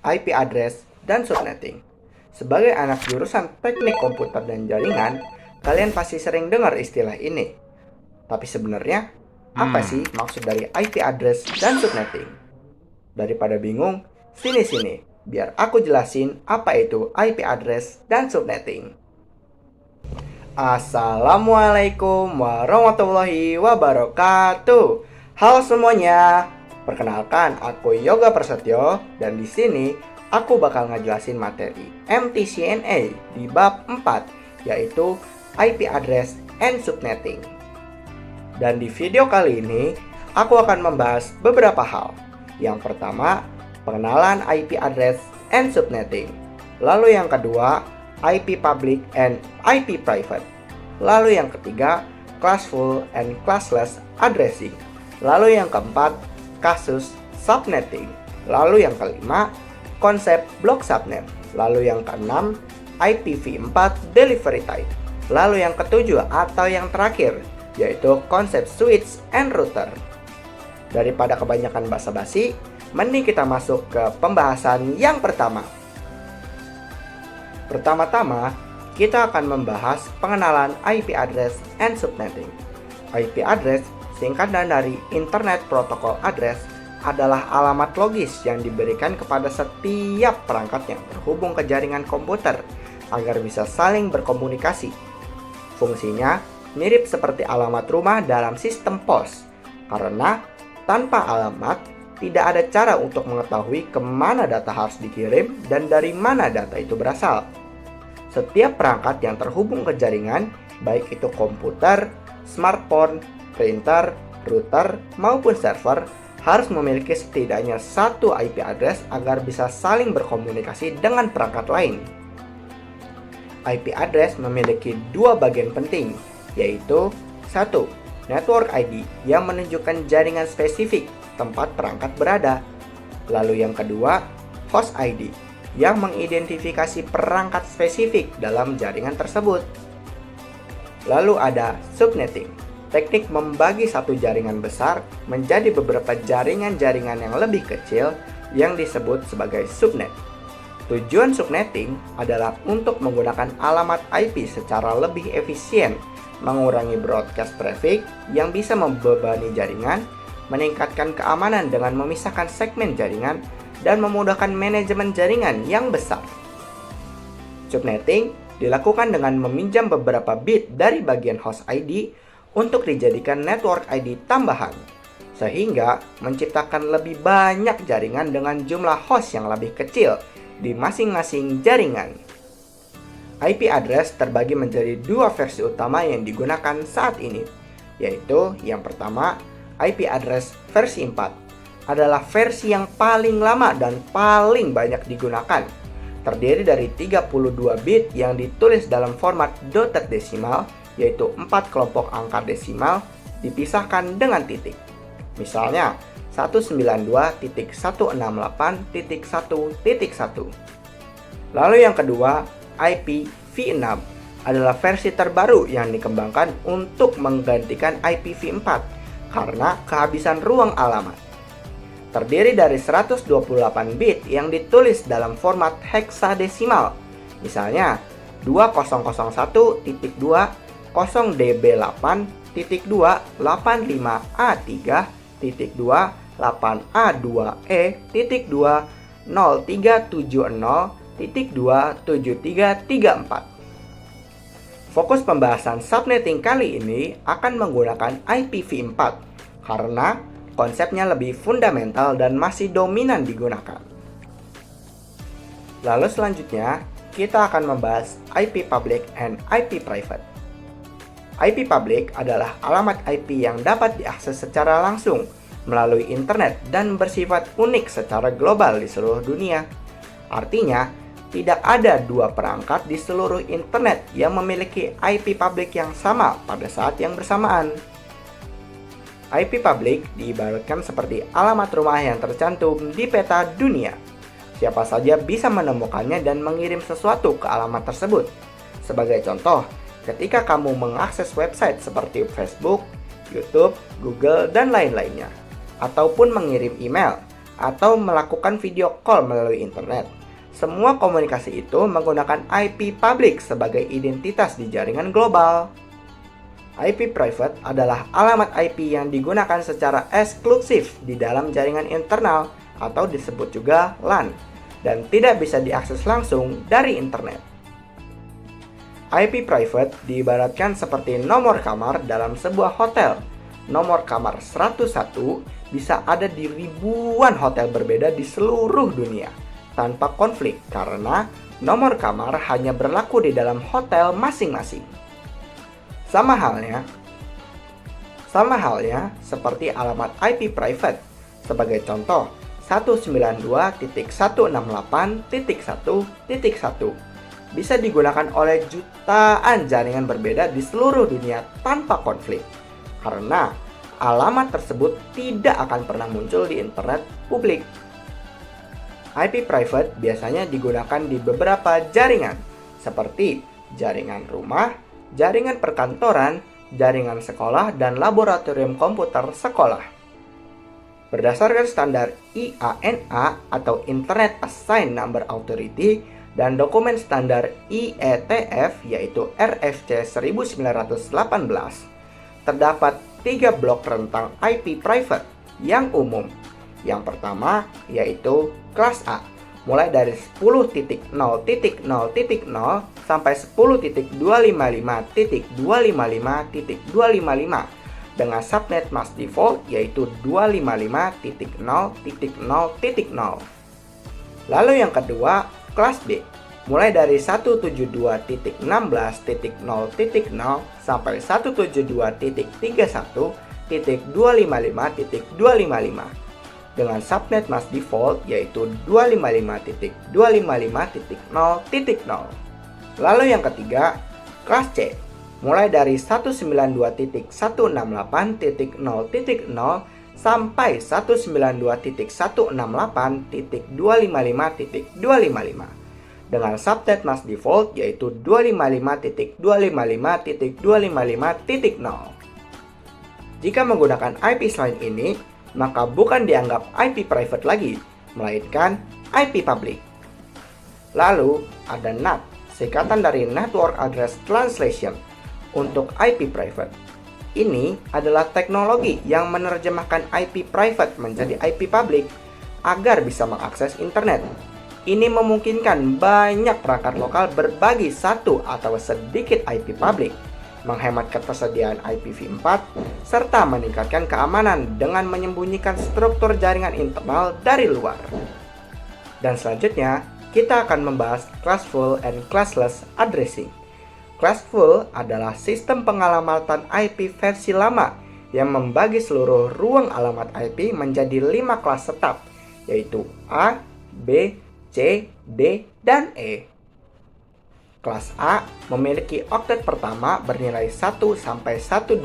IP address, dan subnetting. Sebagai anak jurusan teknik komputer dan jaringan, kalian pasti sering dengar istilah ini. Tapi sebenarnya, apa sih maksud dari IP address dan subnetting? Daripada bingung, sini-sini, biar aku jelasin apa itu IP address dan subnetting. Assalamualaikum warahmatullahi wabarakatuh. Halo semuanya. Perkenalkan, aku Yoga Prasetyo dan di sini aku bakal ngejelasin materi MTCNA di bab 4 yaitu IP address and subnetting. Dan di video kali ini aku akan membahas beberapa hal. Yang pertama, pengenalan IP address and subnetting. Lalu yang kedua, IP public and IP private. Lalu yang ketiga, classful and classless addressing. Lalu yang keempat, kasus subnetting. Lalu yang kelima, konsep block subnet. Lalu yang keenam, IPv4 delivery type. Lalu yang ketujuh atau yang terakhir, yaitu konsep switch and router. Daripada kebanyakan basa-basi, mending kita masuk ke pembahasan yang pertama. Pertama-tama, kita akan membahas pengenalan IP address and subnetting. IP address, singkatan dari Internet Protocol Address, adalah alamat logis yang diberikan kepada setiap perangkat yang terhubung ke jaringan komputer agar bisa saling berkomunikasi. Fungsinya mirip seperti alamat rumah dalam sistem pos, karena tanpa alamat tidak ada cara untuk mengetahui kemana data harus dikirim dan dari mana data itu berasal. Setiap perangkat yang terhubung ke jaringan, baik itu komputer, smartphone, printer, router, maupun server, harus memiliki setidaknya satu IP address agar bisa saling berkomunikasi dengan perangkat lain. IP address memiliki dua bagian penting, yaitu 1. Network ID yang menunjukkan jaringan spesifik tempat perangkat berada. Lalu yang kedua, host ID yang mengidentifikasi perangkat spesifik dalam jaringan tersebut. Lalu ada subnetting, teknik membagi satu jaringan besar menjadi beberapa jaringan-jaringan yang lebih kecil yang disebut sebagai subnet. Tujuan subnetting adalah untuk menggunakan alamat IP secara lebih efisien, mengurangi broadcast traffic yang bisa membebani jaringan, meningkatkan keamanan dengan memisahkan segmen jaringan, dan memudahkan manajemen jaringan yang besar. Subnetting dilakukan dengan meminjam beberapa bit dari bagian host ID untuk dijadikan network ID tambahan, sehingga menciptakan lebih banyak jaringan dengan jumlah host yang lebih kecil di masing-masing jaringan. IP address terbagi menjadi dua versi utama yang digunakan saat ini, yaitu yang pertama, IP address versi 4 adalah versi yang paling lama dan paling banyak digunakan. Terdiri dari 32 bit yang ditulis dalam format dotted desimal, yaitu 4 kelompok angka desimal dipisahkan dengan titik. Misalnya 192.168.1.1. Lalu yang kedua, IPv6 adalah versi terbaru yang dikembangkan untuk menggantikan IPv4 karena kehabisan ruang alamat. Terdiri dari 128 bit yang ditulis dalam format heksadesimal. Misalnya 20.1.2.2.852A.2.0370.27334. Fokus pembahasan subnetting kali ini akan menggunakan IPv4 karena konsepnya lebih fundamental dan masih dominan digunakan. Lalu selanjutnya, kita akan membahas IP public and IP private. IP public adalah alamat IP yang dapat diakses secara langsung melalui internet dan bersifat unik secara global di seluruh dunia. Artinya, tidak ada dua perangkat di seluruh internet yang memiliki IP public yang sama pada saat yang bersamaan. IP public diibaratkan seperti alamat rumah yang tercantum di peta dunia. Siapa saja bisa menemukannya dan mengirim sesuatu ke alamat tersebut. Sebagai contoh, ketika kamu mengakses website seperti Facebook, YouTube, Google, dan lain-lainnya, ataupun mengirim email, atau melakukan video call melalui internet. Semua komunikasi itu menggunakan IP public sebagai identitas di jaringan global. IP private adalah alamat IP yang digunakan secara eksklusif di dalam jaringan internal atau disebut juga LAN dan tidak bisa diakses langsung dari internet. IP private diibaratkan seperti nomor kamar dalam sebuah hotel. Nomor kamar 101 bisa ada di ribuan hotel berbeda di seluruh dunia tanpa konflik karena nomor kamar hanya berlaku di dalam hotel masing-masing. Sama halnya seperti alamat IP private. Sebagai contoh, 192.168.1.1 bisa digunakan oleh jutaan jaringan berbeda di seluruh dunia tanpa konflik karena alamat tersebut tidak akan pernah muncul di internet publik. IP private biasanya digunakan di beberapa jaringan, seperti jaringan rumah, jaringan perkantoran, jaringan sekolah, dan laboratorium komputer sekolah. Berdasarkan standar IANA atau Internet Assigned Number Authority dan dokumen standar IETF yaitu RFC 1918, terdapat 3 blok rentang IP private yang umum. Yang pertama yaitu kelas A, mulai dari 10.0.0.0 sampai 10.255.255.255 dengan subnet mask default yaitu 255.0.0.0. Lalu yang kedua, kelas B, mulai dari 172.16.0.0 sampai 172.31.255.255 dengan subnet mask default yaitu 255.255.0.0. Lalu yang ketiga, kelas C, mulai dari 192.168.0.0 sampai 192.168.255.255 dengan subnet mask default yaitu 255.255.255.0. Jika menggunakan IP selain ini, maka bukan dianggap IP private lagi, melainkan IP public. Lalu ada NAT, singkatan dari Network Address Translation untuk IP private. Ini adalah teknologi yang menerjemahkan IP private menjadi IP public agar bisa mengakses internet. Ini memungkinkan banyak perangkat lokal berbagi satu atau sedikit IP public, menghemat ketersediaan IPv4, serta meningkatkan keamanan dengan menyembunyikan struktur jaringan internal dari luar. Dan selanjutnya, kita akan membahas classful and classless addressing. Classful adalah sistem pengalamatan IP versi lama yang membagi seluruh ruang alamat IP menjadi 5 kelas tetap, yaitu A, B, C, D, dan E. Kelas A memiliki oktet pertama bernilai 1 sampai 126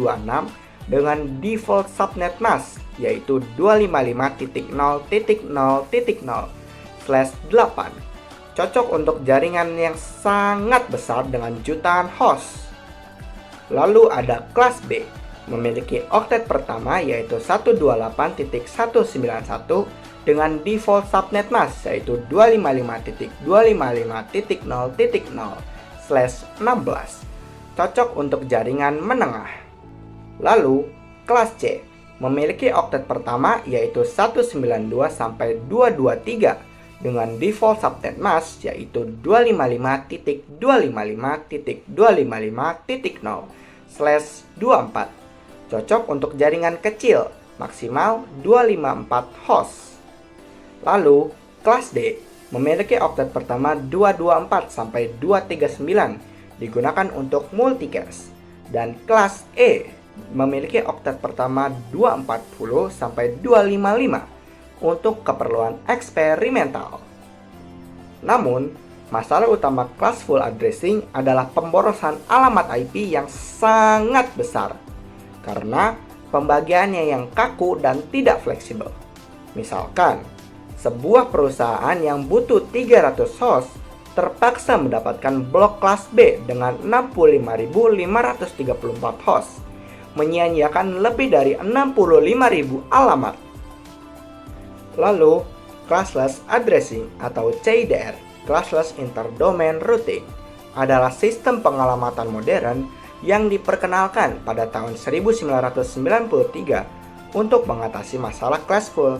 dengan default subnet mask yaitu 255.0.0.0/8. Cocok untuk jaringan yang sangat besar dengan jutaan host. Lalu ada kelas B memiliki oktet pertama yaitu 128.191 dengan default subnet mask yaitu 255.255.0.0/16, cocok untuk jaringan menengah. Lalu, kelas C memiliki oktet pertama yaitu 192 sampai 223 dengan default subnet mask yaitu 255.255.255.0/24, cocok untuk jaringan kecil, maksimal 254 host. Lalu, kelas D memiliki oktet pertama 224 sampai 239 digunakan untuk multicast, dan kelas E memiliki oktet pertama 240 sampai 255 untuk keperluan eksperimental. Namun, masalah utama classful addressing adalah pemborosan alamat IP yang sangat besar karena pembagiannya yang kaku dan tidak fleksibel. Misalkan, sebuah perusahaan yang butuh 300 host terpaksa mendapatkan blok kelas B dengan 65.534 host, menyia-nyiakan lebih dari 65.000 alamat. Lalu, Classless Addressing atau CIDR, Classless Interdomain Routing, adalah sistem pengalamatan modern yang diperkenalkan pada tahun 1993 untuk mengatasi masalah classful.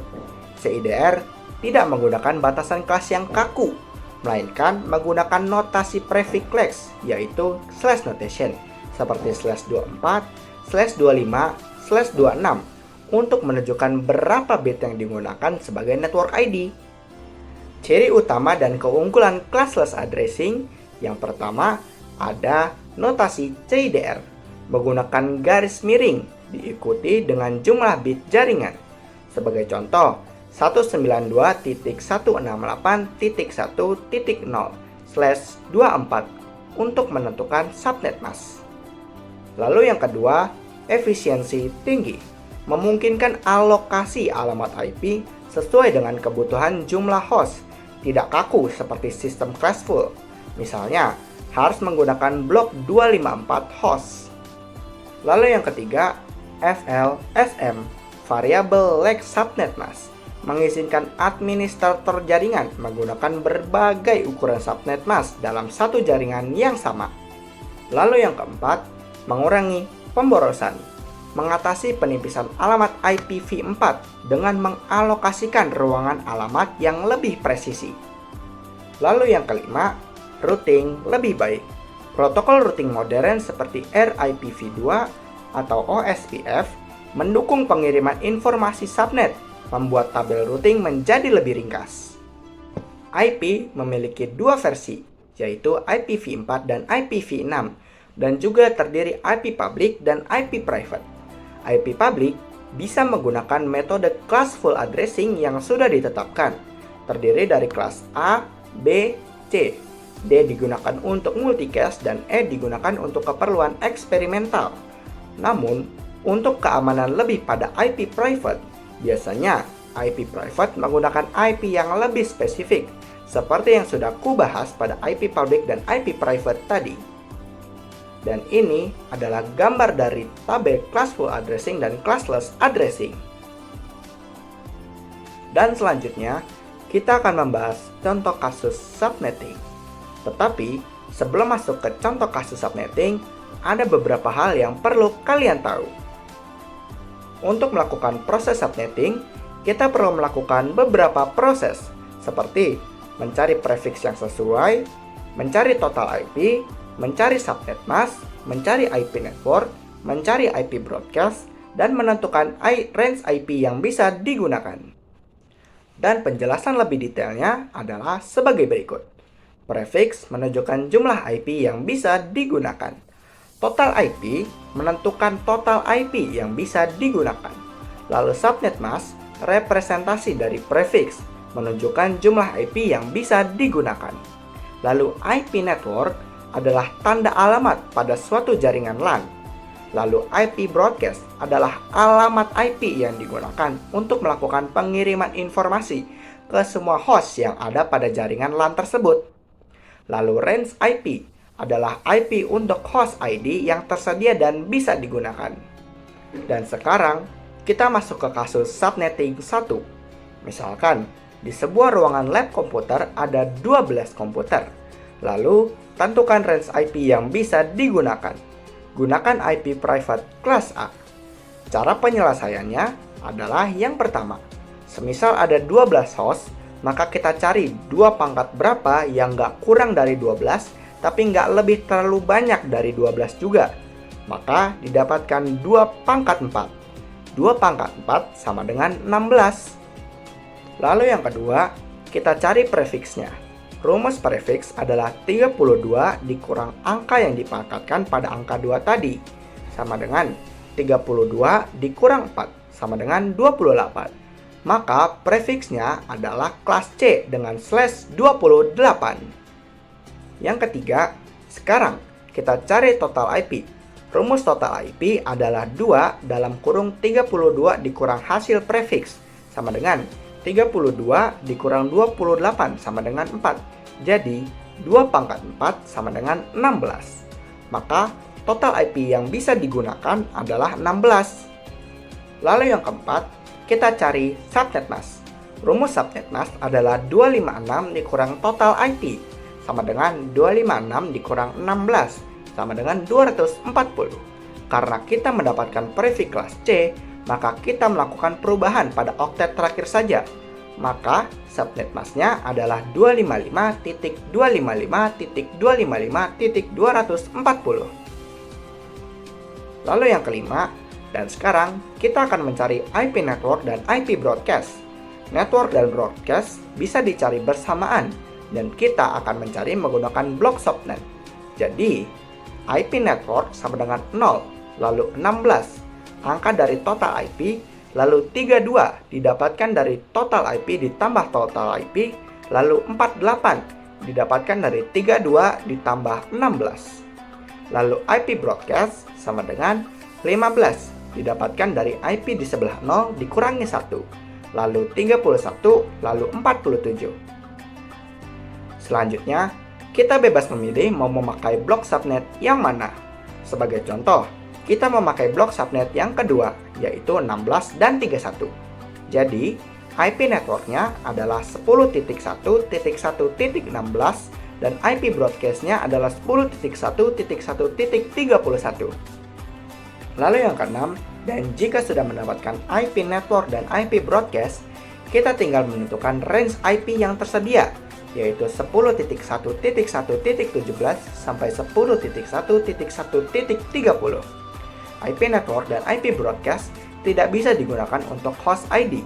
CIDR tidak menggunakan batasan kelas yang kaku, melainkan menggunakan notasi prefix class, yaitu slash notation, seperti /24, /25, /26, untuk menunjukkan berapa bit yang digunakan sebagai network ID. Ciri utama dan keunggulan classless addressing, yang pertama ada notasi CIDR, menggunakan garis miring diikuti dengan jumlah bit jaringan. Sebagai contoh, 192.168.1.0/24 untuk menentukan subnet mask. Lalu yang kedua, efisiensi tinggi, memungkinkan alokasi alamat IP sesuai dengan kebutuhan jumlah host, tidak kaku seperti sistem classful. Misalnya, harus menggunakan blok 254 host. Lalu yang ketiga, VLSM, Variable Length Subnet Mask, mengizinkan administrator jaringan menggunakan berbagai ukuran subnet mask dalam satu jaringan yang sama. Lalu yang keempat, mengurangi pemborosan, mengatasi penipisan alamat IPv4 dengan mengalokasikan ruangan alamat yang lebih presisi. Lalu yang kelima, routing lebih baik. Protokol routing modern seperti RIPv2 atau OSPF mendukung pengiriman informasi subnet, membuat tabel routing menjadi lebih ringkas. IP memiliki dua versi, yaitu IPv4 dan IPv6, dan juga terdiri IP public dan IP private. IP public bisa menggunakan metode classful addressing yang sudah ditetapkan, terdiri dari kelas A, B, C. D digunakan untuk multicast dan E digunakan untuk keperluan eksperimental. Namun, untuk keamanan lebih pada IP private, biasanya IP private menggunakan IP yang lebih spesifik, seperti yang sudah kubahas pada IP public dan IP private tadi. Dan ini adalah gambar dari tabel classful addressing dan classless addressing. Dan selanjutnya, kita akan membahas contoh kasus subnetting. Tetapi, sebelum masuk ke contoh kasus subnetting, ada beberapa hal yang perlu kalian tahu. Untuk melakukan proses subnetting, kita perlu melakukan beberapa proses, seperti mencari prefix yang sesuai, mencari total IP, mencari subnet mask, mencari IP network, mencari IP broadcast, dan menentukan range IP yang bisa digunakan. Dan penjelasan lebih detailnya adalah sebagai berikut. Prefix menunjukkan jumlah IP yang bisa digunakan. Total IP menentukan total IP yang bisa digunakan. Lalu subnet mask, representasi dari prefix, menunjukkan jumlah IP yang bisa digunakan. Lalu IP network adalah tanda alamat pada suatu jaringan LAN. Lalu IP broadcast adalah alamat IP yang digunakan untuk melakukan pengiriman informasi ke semua host yang ada pada jaringan LAN tersebut. Lalu range IP adalah IP untuk host ID yang tersedia dan bisa digunakan. Dan sekarang, kita masuk ke kasus subnetting 1. Misalkan, di sebuah ruangan lab komputer ada 12 komputer. Lalu, tentukan range IP yang bisa digunakan. Gunakan IP private kelas A. Cara penyelesaiannya adalah yang pertama. Semisal ada 12 host, maka kita cari 2 pangkat berapa yang nggak kurang dari 12, tapi nggak lebih terlalu banyak dari 12 juga. Maka didapatkan 2 pangkat 4. 2 pangkat 4 sama dengan 16. Lalu yang kedua, kita cari prefixnya. Rumus prefix adalah 32 dikurang angka yang dipangkatkan pada angka 2 tadi, sama dengan 32 dikurang 4, sama dengan 28. Maka prefixnya adalah kelas C dengan /28. Yang ketiga, sekarang kita cari total IP. Rumus total IP adalah 2 dalam kurung 32 dikurang hasil prefix, sama dengan 32 dikurang 28 sama dengan 4. Jadi, 2 pangkat 4 sama dengan 16. Maka, total IP yang bisa digunakan adalah 16. Lalu yang keempat, kita cari subnet mask. Rumus subnet mask adalah 256 dikurang total IP sama dengan 256 dikurang 16 sama dengan 240. Karena kita mendapatkan prefix kelas C, maka kita melakukan perubahan pada oktet terakhir saja. Maka subnet masknya adalah 255.255.255.240. Lalu yang kelima, dan sekarang kita akan mencari IP network dan IP broadcast. Network dan broadcast bisa dicari bersamaan, dan kita akan mencari menggunakan blok subnet. Jadi, IP network sama dengan 0, lalu 16, angka dari total IP, lalu 32 didapatkan dari total IP ditambah total IP, lalu 48 didapatkan dari 32 ditambah 16. Lalu IP broadcast sama dengan 15 didapatkan dari IP di sebelah 0 dikurangi 1, lalu 31, lalu 47. Selanjutnya, kita bebas memilih mau memakai blok subnet yang mana. Sebagai contoh, kita memakai blok subnet yang kedua, yaitu 16 dan 31. Jadi, IP networknya adalah 10.1.1.16 dan IP broadcastnya adalah 10.1.1.31. Lalu yang keenam, dan jika sudah mendapatkan IP network dan IP broadcast, kita tinggal menentukan range IP yang tersedia, yaitu 10.1.1.17 sampai 10.1.1.30. IP network dan IP broadcast tidak bisa digunakan untuk host ID.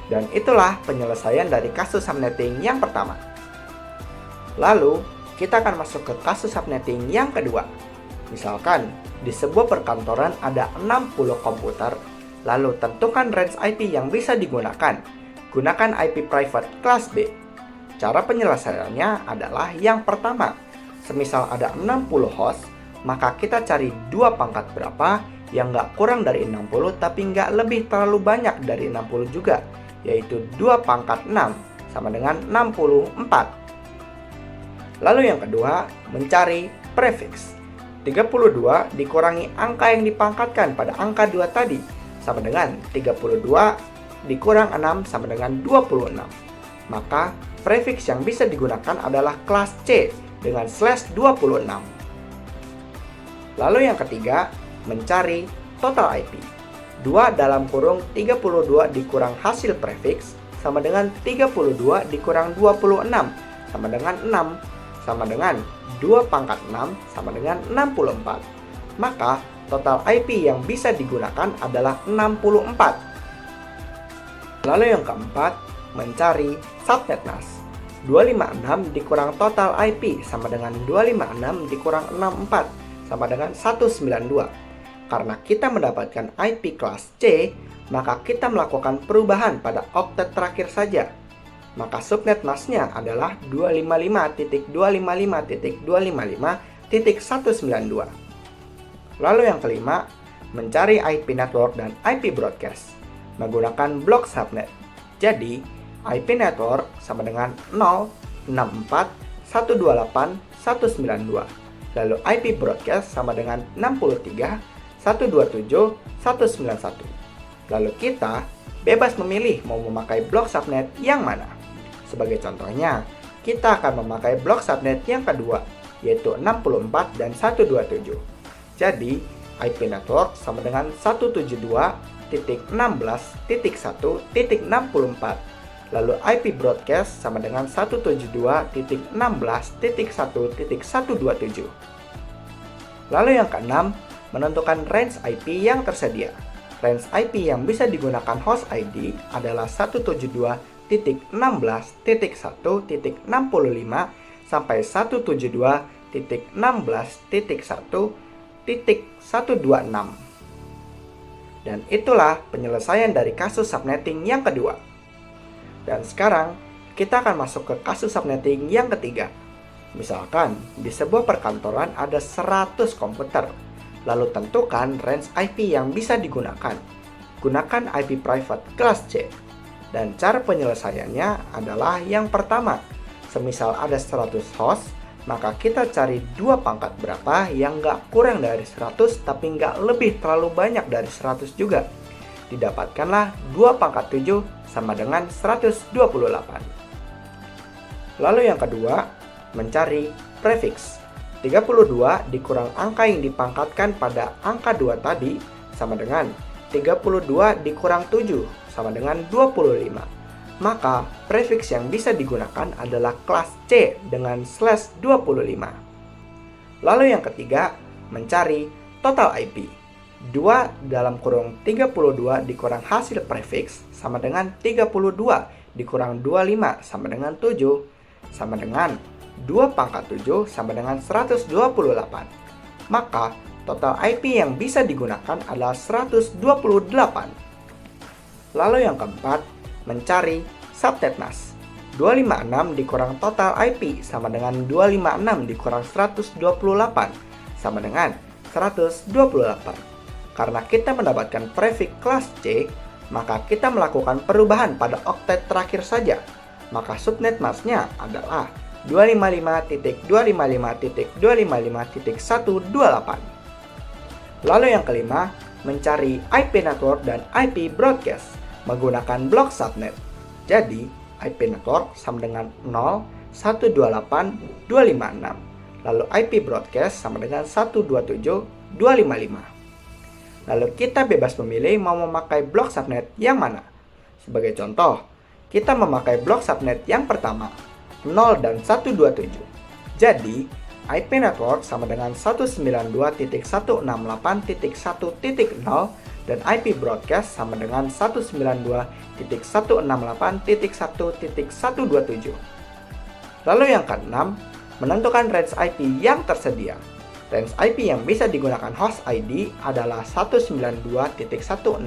Dan itulah penyelesaian dari kasus subnetting yang pertama. Lalu, kita akan masuk ke kasus subnetting yang kedua. Misalkan, di sebuah perkantoran ada 60 komputer, lalu tentukan range IP yang bisa digunakan. Gunakan IP private kelas B. Cara penyelesaiannya adalah yang pertama, semisal ada 60 host, maka kita cari 2 pangkat berapa yang nggak kurang dari 60 tapi nggak lebih terlalu banyak dari 60 juga, yaitu 2 pangkat 6 sama dengan 64. Lalu yang kedua, mencari prefix. 32 dikurangi angka yang dipangkatkan pada angka 2 tadi sama dengan 32 dikurang 6 sama dengan 26. Maka prefix yang bisa digunakan adalah kelas C dengan /26. Lalu yang ketiga, mencari total IP. 2 dalam kurung 32 dikurang hasil prefix sama dengan 32 dikurang 26 sama dengan 6 sama dengan 2 pangkat 6 sama dengan 64. Maka total IP yang bisa digunakan adalah 64. Lalu yang keempat, mencari subnet mask. 256 dikurang total IP sama dengan 256 dikurang 64 sama dengan 192. Karena kita mendapatkan IP kelas C, maka kita melakukan perubahan pada oktet terakhir saja. Maka subnet masknya adalah 255.255.255.192. Lalu yang kelima, mencari IP network dan IP broadcast menggunakan blok subnet. Jadi, IP network sama dengan 064.128.192. Lalu IP broadcast sama dengan 63.127.191. Lalu kita bebas memilih mau memakai blok subnet yang mana. Sebagai contohnya, kita akan memakai blok subnet yang kedua, yaitu 64 dan 127. Jadi, IP network sama dengan 172.16.1.64. Lalu IP broadcast sama dengan 172.16.1.127. Lalu yang keenam, menentukan range IP yang tersedia. Range IP yang bisa digunakan host ID adalah 172.16.1.65 sampai 172.16.1.126. Dan itulah penyelesaian dari kasus subnetting yang kedua. Dan sekarang kita akan masuk ke kasus subnetting yang ketiga. Misalkan di sebuah perkantoran ada 100 komputer. Lalu tentukan range IP yang bisa digunakan. Gunakan IP private kelas C. Dan cara penyelesaiannya adalah yang pertama, semisal ada 100 host, maka kita cari 2 pangkat berapa yang nggak kurang dari 100 tapi nggak lebih terlalu banyak dari 100 juga. Didapatkanlah 2 pangkat 7 sama dengan 128. Lalu yang kedua, mencari prefix. 32 dikurang angka yang dipangkatkan pada angka 2 tadi sama dengan 32 dikurang 7 sama dengan 25. Maka prefix yang bisa digunakan adalah kelas C dengan /25. Lalu yang ketiga, mencari total IP. 2 dalam kurung 32 dikurang hasil prefix sama dengan 32 dikurang 25 sama dengan 7 sama dengan 2 pangkat 7 sama dengan 128. Maka total IP yang bisa digunakan adalah 128. Lalu yang keempat, mencari subnet mask. 256 dikurang total IP sama dengan 256 dikurang 128 sama dengan 128. Karena kita mendapatkan prefix kelas C, maka kita melakukan perubahan pada oktet terakhir saja. Maka subnet masknya adalah 255.255.255.128. Lalu yang kelima, mencari IP network dan IP broadcast menggunakan blok subnet. Jadi, IP network sama dengan 0.128.256. Lalu IP broadcast sama dengan 127.255. Lalu kita bebas memilih mau memakai blok subnet yang mana. Sebagai contoh, kita memakai blok subnet yang pertama, 0 dan 127. Jadi, IP network sama dengan 192.168.1.0 dan IP broadcast sama dengan 192.168.1.127. Lalu yang keenam, menentukan range IP yang tersedia. Range IP yang bisa digunakan host ID adalah 192.168.1.1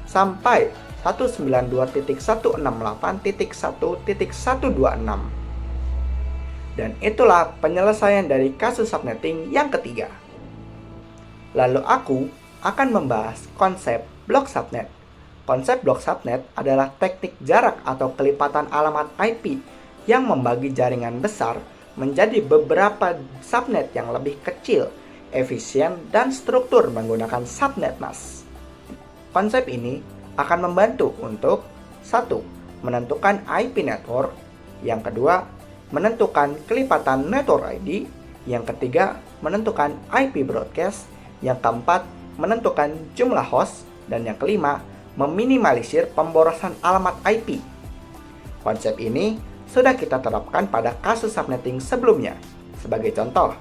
sampai 192.168.1.126. Dan itulah penyelesaian dari kasus subnetting yang ketiga. Lalu aku akan membahas konsep blok subnet. Konsep blok subnet adalah teknik jarak atau kelipatan alamat IP yang membagi jaringan besar menjadi beberapa subnet yang lebih kecil, efisien, dan struktur menggunakan subnet mask. Konsep ini akan membantu untuk 1. Menentukan IP network, yang kedua, menentukan kelipatan network ID, yang ketiga, menentukan IP broadcast, yang keempat, menentukan jumlah host, dan yang kelima, meminimalisir pemborosan alamat IP. Konsep ini sudah kita terapkan pada kasus subnetting sebelumnya. Sebagai contoh,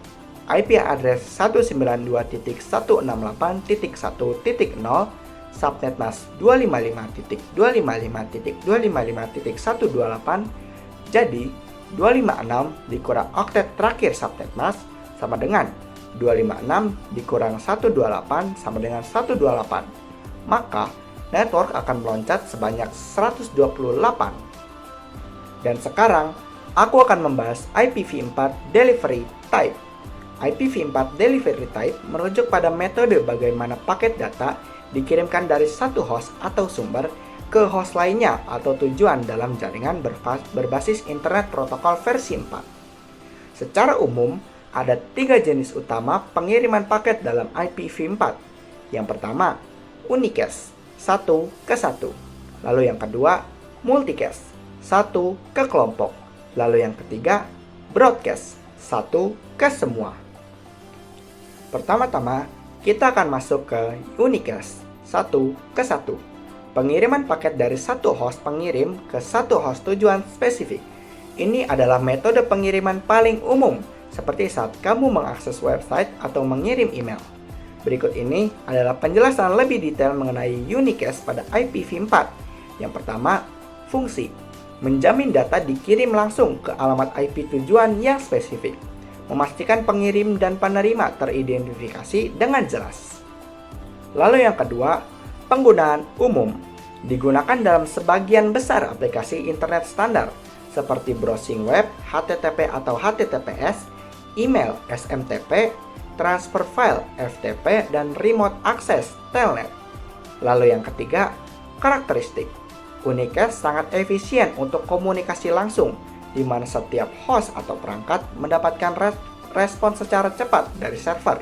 IP address 192.168.1.0 subnet mask 255.255.255.128. Jadi, 256 dikurang oktet terakhir subnet mask sama dengan 256 dikurang 128 sama dengan 128. Maka, network akan meloncat sebanyak 128. Dan sekarang, aku akan membahas IPv4 Delivery Type. IPv4 Delivery Type merujuk pada metode bagaimana paket data dikirimkan dari satu host atau sumber ke host lainnya atau tujuan dalam jaringan berbasis internet protokol versi 4. Secara umum, ada 3 jenis utama pengiriman paket dalam IPv4. Yang pertama, unicast, 1 ke 1. Lalu yang kedua, multicast, 1 ke kelompok. Lalu yang ketiga, broadcast, 1 ke semua. Pertama-tama, kita akan masuk ke unicast, 1 ke 1. Pengiriman paket dari satu host pengirim ke satu host tujuan spesifik. Ini adalah metode pengiriman paling umum, seperti saat kamu mengakses website atau mengirim email. Berikut ini adalah penjelasan lebih detail mengenai unicast pada IPv4. Yang pertama, fungsi. Menjamin data dikirim langsung ke alamat IP tujuan yang spesifik. Memastikan pengirim dan penerima teridentifikasi dengan jelas. Lalu yang kedua, penggunaan umum. Digunakan dalam sebagian besar aplikasi internet standar, seperti browsing web, HTTP atau HTTPS, email, SMTP, transfer file, FTP, dan remote access, telnet. Lalu yang ketiga, karakteristik. Unicast sangat efisien untuk komunikasi langsung, di mana setiap host atau perangkat mendapatkan respon secara cepat dari server.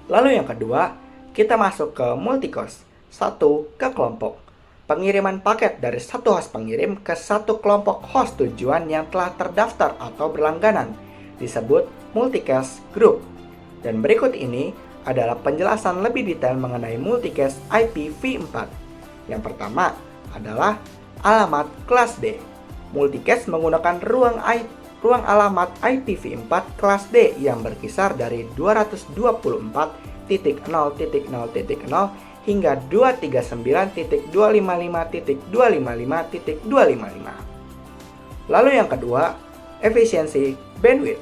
Lalu yang kedua, kita masuk ke multicast, 1. Ke kelompok. Pengiriman paket dari satu host pengirim ke satu kelompok host tujuan yang telah terdaftar atau berlangganan disebut multicast group. Dan berikut ini adalah penjelasan lebih detail mengenai multicast IPv4. Yang pertama adalah alamat kelas D. Multicast menggunakan ruang alamat IPv4 kelas D yang berkisar dari 224.0.0.0 hingga 239.255.255.255. Lalu yang kedua, efisiensi bandwidth.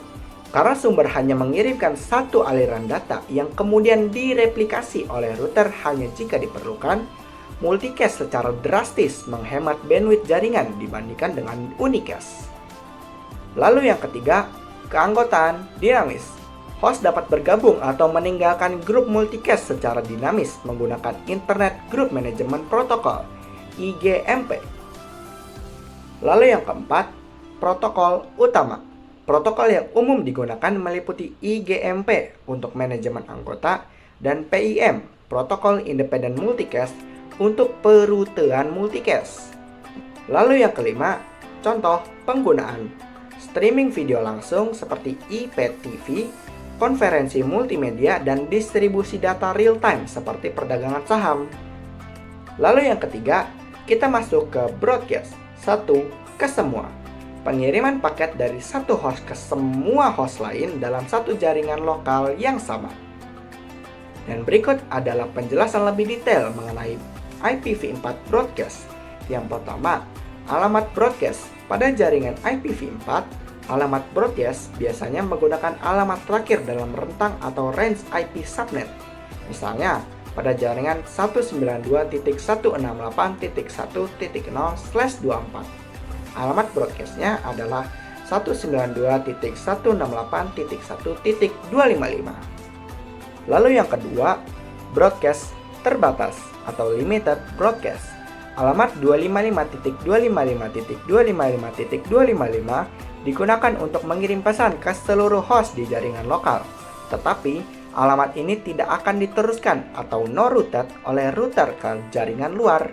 Karena sumber hanya mengirimkan satu aliran data yang kemudian direplikasi oleh router hanya jika diperlukan, multicast secara drastis menghemat bandwidth jaringan dibandingkan dengan unicast. Lalu yang ketiga, keanggotaan dinamis. Host dapat bergabung atau meninggalkan grup multicast secara dinamis menggunakan Internet Group Management Protocol (IGMP). Lalu yang keempat, protokol utama. Protokol yang umum digunakan meliputi IGMP untuk manajemen anggota dan PIM, Protokol Independent Multicast untuk perutean multicast. Lalu yang kelima, contoh penggunaan. Streaming video langsung seperti IPTV, konferensi multimedia, dan distribusi data real-time seperti perdagangan saham. Lalu yang ketiga, kita masuk ke broadcast. 1. Ke semua. Pengiriman paket dari satu host ke semua host lain dalam satu jaringan lokal yang sama. Dan berikut adalah penjelasan lebih detail mengenai IPv4 broadcast. Yang pertama, alamat broadcast. Pada jaringan IPv4, alamat broadcast biasanya menggunakan alamat terakhir dalam rentang atau range IP subnet. Misalnya, pada jaringan 192.168.1.0/24. Alamat broadcastnya adalah 192.168.1.255. Lalu yang kedua, broadcast terbatas atau limited broadcast. Alamat 255.255.255.255 digunakan untuk mengirim pesan ke seluruh host di jaringan lokal. Tetapi, alamat ini tidak akan diteruskan atau no-routed oleh router ke jaringan luar.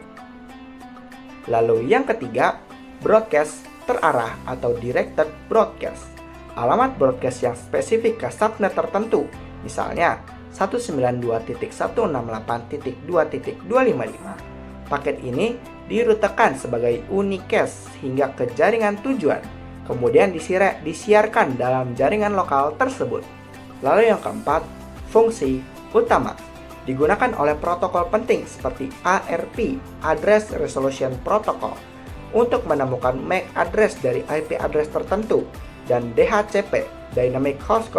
Lalu yang ketiga, broadcast terarah atau directed broadcast. Alamat broadcast yang spesifik ke subnet tertentu, misalnya 192.168.2.255. Paket ini dirutekan sebagai unicast hingga ke jaringan tujuan, kemudian disiarkan dalam jaringan lokal tersebut. Lalu yang keempat, fungsi utama. Digunakan oleh protokol penting seperti ARP, Address Resolution Protocol, untuk menemukan MAC address dari IP address tertentu, dan DHCP, Dynamic Host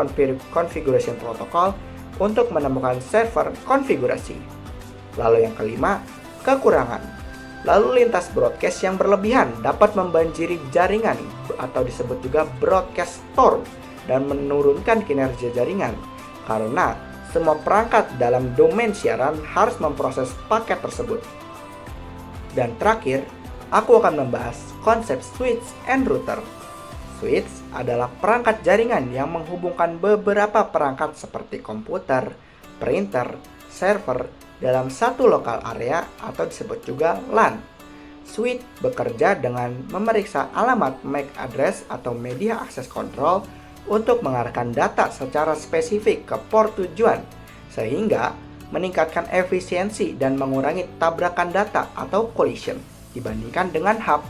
Configuration Protocol, untuk menemukan server konfigurasi. Lalu yang kelima, kekurangan. Lalu lintas broadcast yang berlebihan dapat membanjiri jaringan atau disebut juga broadcast storm dan menurunkan kinerja jaringan karena semua perangkat dalam domain siaran harus memproses paket tersebut. Dan terakhir, aku akan membahas konsep switch and router. Switch adalah perangkat jaringan yang menghubungkan beberapa perangkat seperti komputer, printer, server dalam satu lokal area atau disebut juga LAN. Switch bekerja dengan memeriksa alamat MAC address atau media access control untuk mengarahkan data secara spesifik ke port tujuan, sehingga meningkatkan efisiensi dan mengurangi tabrakan data atau collision dibandingkan dengan hub.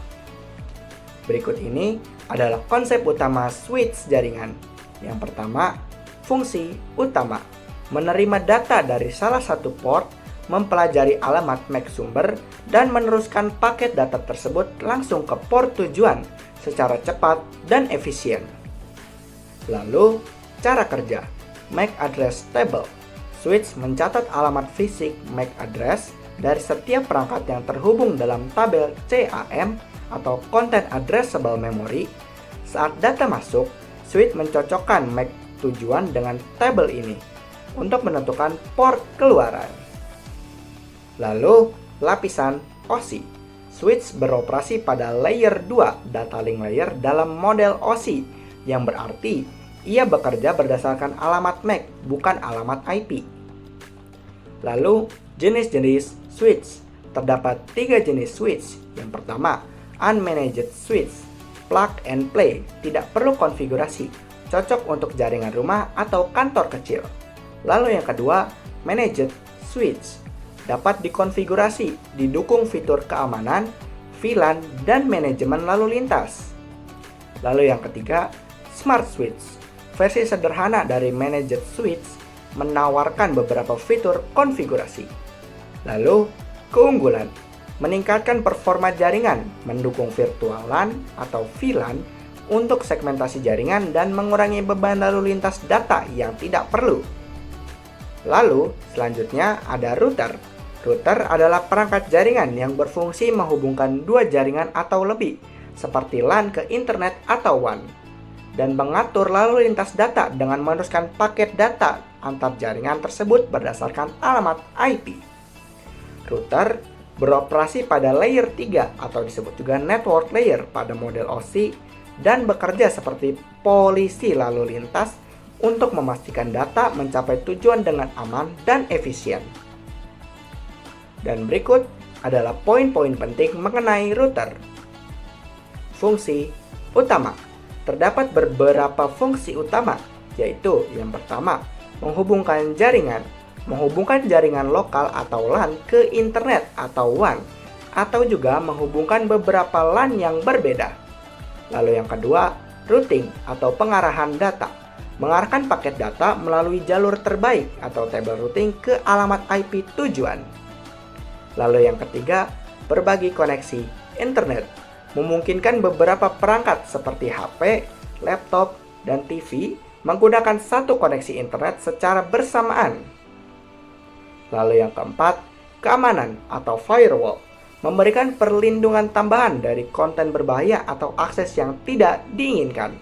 Berikut ini adalah konsep utama switch jaringan. Yang pertama, fungsi utama. Menerima data dari salah satu port, mempelajari alamat MAC sumber, dan meneruskan paket data tersebut langsung ke port tujuan secara cepat dan efisien. Lalu, cara kerja. MAC address table. Switch mencatat alamat fisik MAC address dari setiap perangkat yang terhubung dalam tabel CAM atau Content Addressable Memory. Saat data masuk, switch mencocokkan MAC tujuan dengan tabel ini untuk menentukan port keluaran. Lalu, lapisan OSI. Switch beroperasi pada layer 2 data link layer dalam model OSI, yang berarti ia bekerja berdasarkan alamat MAC, bukan alamat IP. Lalu, jenis-jenis Switch. Terdapat 3 jenis switch. Yang pertama, unmanaged switch, plug and play, tidak perlu konfigurasi, cocok untuk jaringan rumah atau kantor kecil. Lalu yang kedua, managed switch, dapat dikonfigurasi, didukung fitur keamanan, VLAN, dan manajemen lalu lintas. Lalu yang ketiga, smart switch, versi sederhana dari managed switch, menawarkan beberapa fitur konfigurasi. Lalu, keunggulan, meningkatkan performa jaringan, mendukung virtual LAN atau VLAN untuk segmentasi jaringan dan mengurangi beban lalu lintas data yang tidak perlu. Lalu, selanjutnya ada router. Router adalah perangkat jaringan yang berfungsi menghubungkan dua jaringan atau lebih, seperti LAN ke internet atau WAN, dan mengatur lalu lintas data dengan meneruskan paket data antar jaringan tersebut berdasarkan alamat IP. Router beroperasi pada layer 3 atau disebut juga network layer pada model OSI dan bekerja seperti polisi lalu lintas untuk memastikan data mencapai tujuan dengan aman dan efisien. Dan berikut adalah poin-poin penting mengenai router. Fungsi utama. Terdapat beberapa fungsi utama, yaitu yang pertama, menghubungkan jaringan lokal atau LAN ke internet atau WAN, atau juga menghubungkan beberapa LAN yang berbeda. Lalu yang kedua, routing atau pengarahan data, mengarahkan paket data melalui jalur terbaik atau table routing ke alamat IP tujuan. Lalu yang ketiga, berbagi koneksi internet, memungkinkan beberapa perangkat seperti HP, laptop, dan TV menggunakan satu koneksi internet secara bersamaan. Lalu yang keempat, keamanan atau firewall, memberikan perlindungan tambahan dari konten berbahaya atau akses yang tidak diinginkan.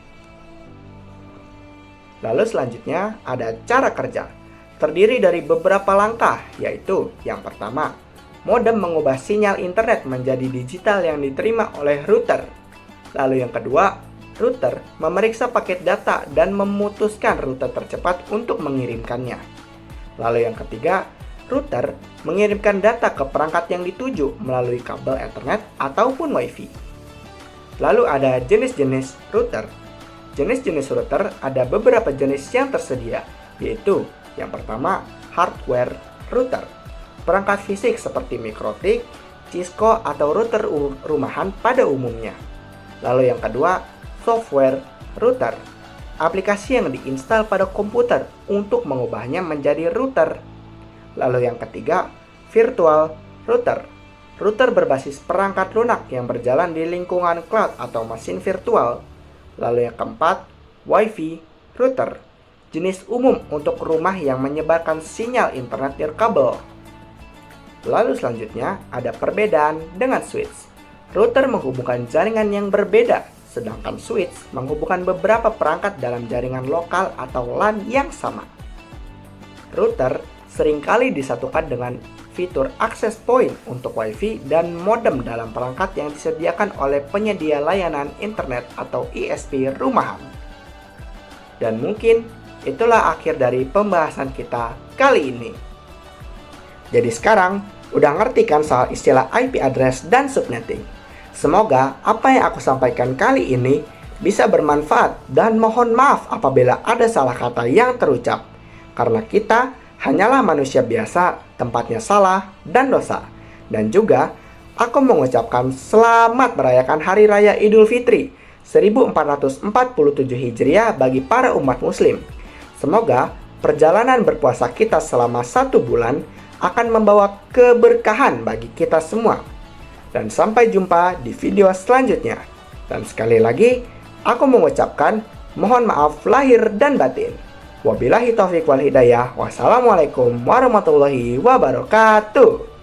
Lalu selanjutnya ada cara kerja, terdiri dari beberapa langkah, yaitu yang pertama, modem mengubah sinyal internet menjadi digital yang diterima oleh router. Lalu yang kedua, router memeriksa paket data dan memutuskan rute tercepat untuk mengirimkannya. Lalu yang ketiga, router mengirimkan data ke perangkat yang dituju melalui kabel Ethernet ataupun Wi-Fi. Lalu ada jenis-jenis router. Jenis-jenis router ada beberapa jenis yang tersedia, yaitu yang pertama, hardware router. Perangkat fisik seperti Mikrotik, Cisco, atau router rumahan pada umumnya. Lalu yang kedua, software router. Aplikasi yang diinstal pada komputer untuk mengubahnya menjadi router. Lalu yang ketiga, virtual router. Router berbasis perangkat lunak yang berjalan di lingkungan cloud atau mesin virtual. Lalu yang keempat, Wi-Fi router. Jenis umum untuk rumah yang menyebarkan sinyal internet nirkabel. Lalu selanjutnya ada perbedaan dengan switch. Router menghubungkan jaringan yang berbeda, sedangkan switch menghubungkan beberapa perangkat dalam jaringan lokal atau LAN yang sama. Router seringkali disatukan dengan fitur access point untuk Wi-Fi dan modem dalam perangkat yang disediakan oleh penyedia layanan internet atau ISP rumahan. Dan mungkin itulah akhir dari pembahasan kita kali ini. Jadi sekarang udah ngerti kan soal istilah IP address dan subnetting? Semoga apa yang aku sampaikan kali ini bisa bermanfaat dan mohon maaf apabila ada salah kata yang terucap. Karena kita hanyalah manusia biasa, tempatnya salah dan dosa. Dan juga, aku mengucapkan selamat merayakan Hari Raya Idul Fitri 1447 Hijriah bagi para umat muslim. Semoga perjalanan berpuasa kita selama 1 bulan akan membawa keberkahan bagi kita semua. Dan sampai jumpa di video selanjutnya. Dan sekali lagi, aku mengucapkan mohon maaf lahir dan batin. Wabillahi taufiq wal hidayah. Wassalamualaikum warahmatullahi wabarakatuh.